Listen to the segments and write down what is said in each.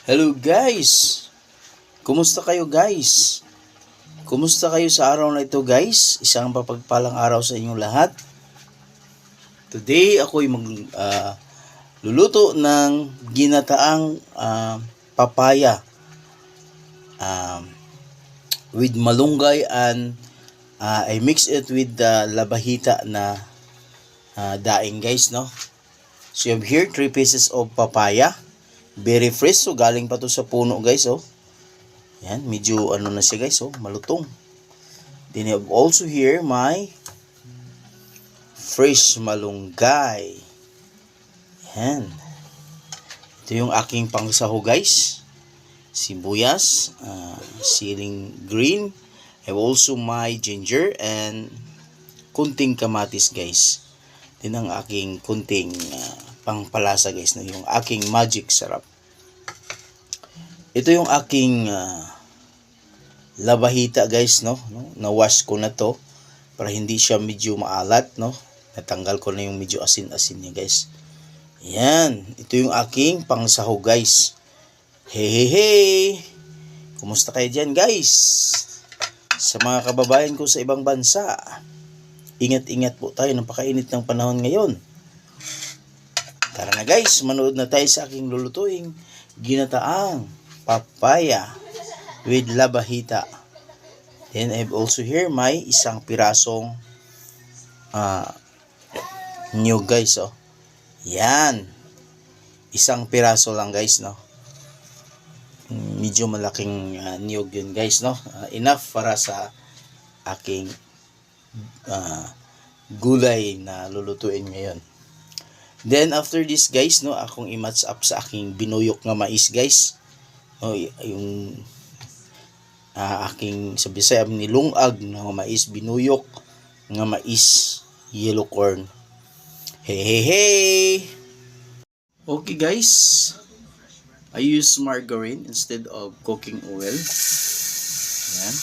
Hello guys! Kumusta kayo guys? Kumusta kayo sa araw na ito guys? Isang mapagpalang araw sa inyong lahat. Today ako'y luluto ng ginataang papaya um, with malunggay and I mix it with the labahita na daing guys, no? So you have here 3 pieces of papaya. Very fresh, so galing pa to sa puno guys, oh. Yan, medyo ano na siya guys, oh, malutong. Then you have also here my fresh malunggay. Yan. Ito yung aking pangsaho guys. Sibuyas, siling green. I have also my ginger and kunting kamatis guys. Din ang aking kunting pangpalasa guys, na yung aking magic sarap. Ito yung aking labahita guys, no? Na-wash ko na to para hindi siya medyo maalat, no? Natanggal ko na yung medyo asin-asin niya guys. Yan, ito yung aking pangsaho guys. Hey. Kumusta kayo dyan guys? Sa mga kababayan ko sa ibang bansa, ingat-ingat po tayo, napakainit ng panahon ngayon. Tara na guys, manood na tayo sa aking lulutuing ginataang papaya with labahita. Then I have also here my isang pirasong niyog guys, oh. Yan. Isang piraso lang guys, no. Medyo malaking niyog yun guys, no. Enough para sa aking gulay na lulutuin ngayon. Then after this guys, no, akong i-match up sa aking binuyok nga mais guys. No, yung aking sa Bisaya nilungag nga mais, binuyok nga mais, yellow corn. Hey. Okay guys, I use margarine instead of cooking oil. Yan.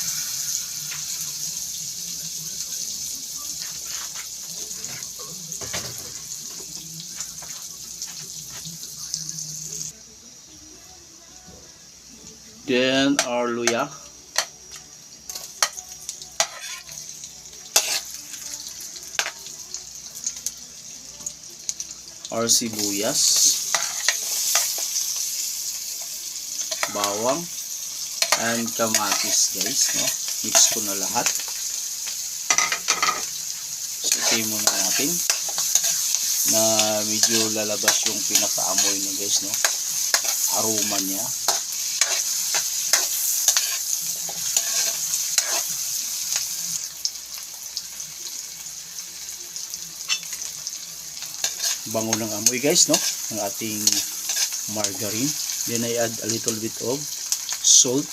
Then our luya. Our sibuyas. Bawang. And kamatis guys, no? Mix ko na lahat. Saute muna natin na medyo lalabas yung pinakaamoy niya guys, no? Aroma niya. Bango ng amoy guys, no, ng ating margarine. Then I add a little bit of salt.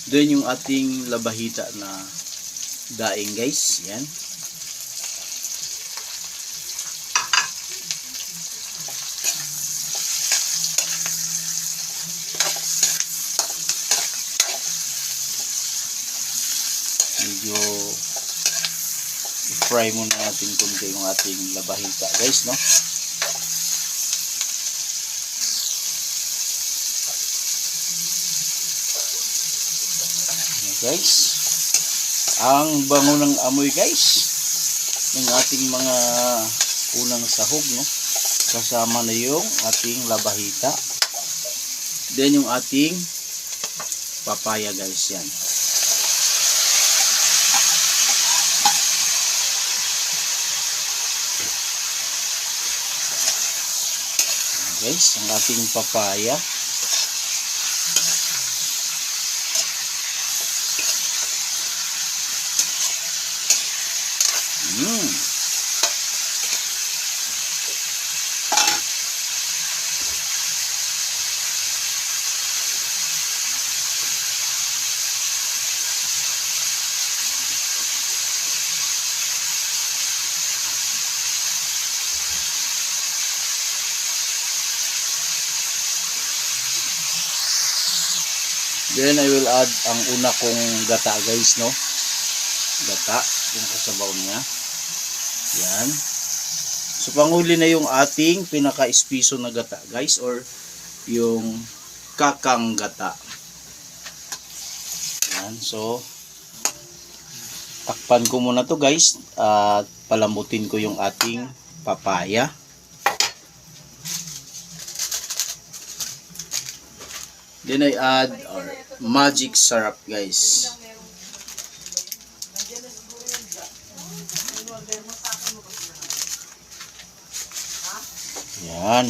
Then yung ating labahita na daing guys, yan. Medyo i-fry muna natin kunti yung ating labahita guys, no. Okay, guys, ang bango ng amoy guys ng ating mga unang sahog, no, kasama na yung ating labahita, then yung ating papaya guys, yan. Guys, ang ating papaya. Then I will add ang una kong gata guys, no. Gata, yung kasabaw niya. Yan. So panghuli na yung ating pinaka-espiso na gata guys, or yung kakang gata. Yan. So takpan ko muna to guys at palambutin ko yung ating papaya. Then I add our magic syrup guys. Yan.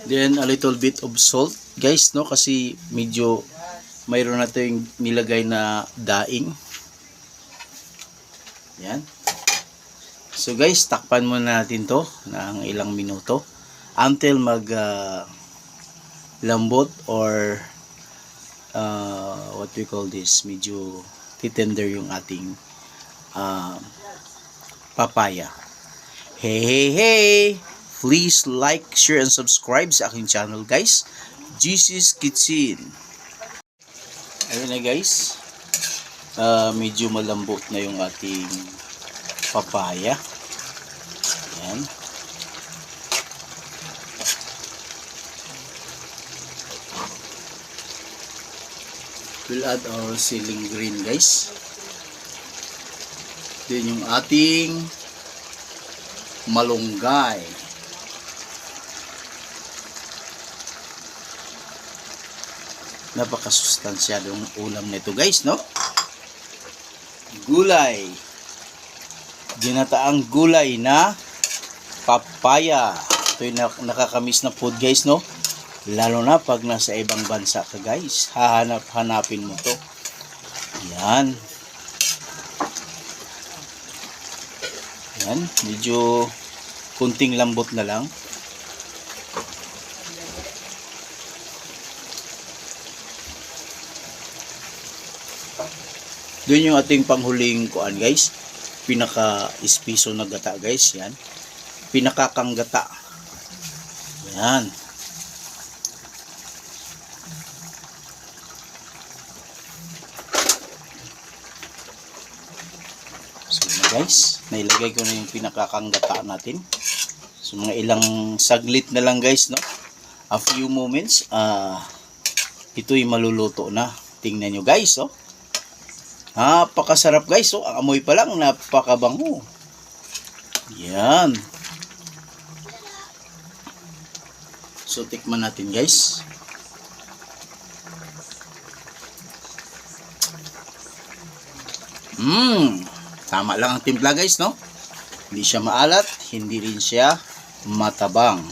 Then a little bit of salt guys, no, kasi medyo mayroon na tayong nilagay na daing. Yan. So guys, takpan muna natin to ng ilang minuto until mag lambot or what we call this, medyo titender yung ating papaya. Hey! Please like, share, and subscribe sa aking channel guys, GC's Kitchen. Ayun na guys, medyo malambot na yung ating papaya. Ayan. We'll add our ceiling green guys. Then yung ating malunggay. Napakasustansyadong ulam nito guys, no? Gulay. Ginataang gulay na papaya. Ito yung nakakamiss na food guys, no? Lalo na pag nasa ibang bansa ka guys. Hanapin mo to. Yan. Yan. Medyo kunting lambot na lang. Doon yung ating panghuling kuan guys. Pinaka-espiso na gata guys. Yan. Pinakakang gata. Yan. So guys, nailagay ko na yung pinakakang gata natin. So mga ilang saglit na lang guys, no? A few moments. Ito'y maluluto na. Tingnan nyo guys, oh. Napakasarap guys, oh. Ang amoy pa lang, napakabango. Yan. So tikman natin guys. Tama lang ang timpla guys, no? Hindi siya maalat, hindi rin siya matabang.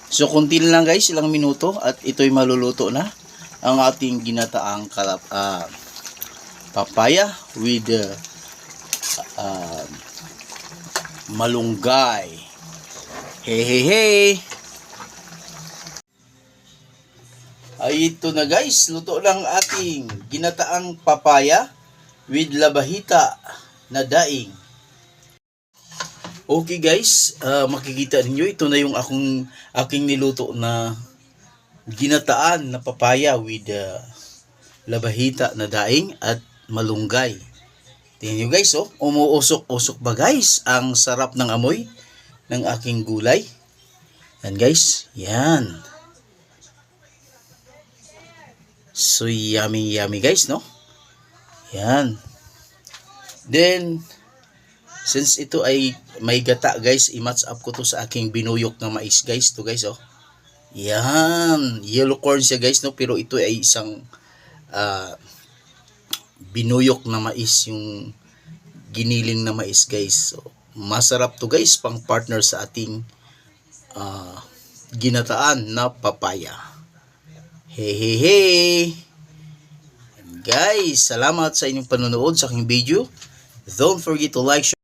So kunti lang guys, ilang minuto at ito'y maluluto na ang ating ginataang papaya with malunggay. Hey! Ay ito na guys, luto lang ating ginataang papaya with labahita na daing. Okay guys, makikita niyo ito na yung aking niluto na ginataan na papaya with labahita na daing at malunggay. Tingnan nyo guys, oh, umuusok-usok ba guys? Ang sarap ng amoy ng aking gulay. Yan guys, yan. So yummy guys, no? Yan. Then, since ito ay may gata guys, i-match up ko to sa aking binuyok na mais guys. To guys, oh. Yan. Yellow corn siya guys, no? Pero ito ay isang binuyok na mais, yung giniling na mais guys. So, masarap to guys, pang partner sa ating ginataan na papaya. Hey! Guys, salamat sa inyong panonood sa aking video. Don't forget to like, share,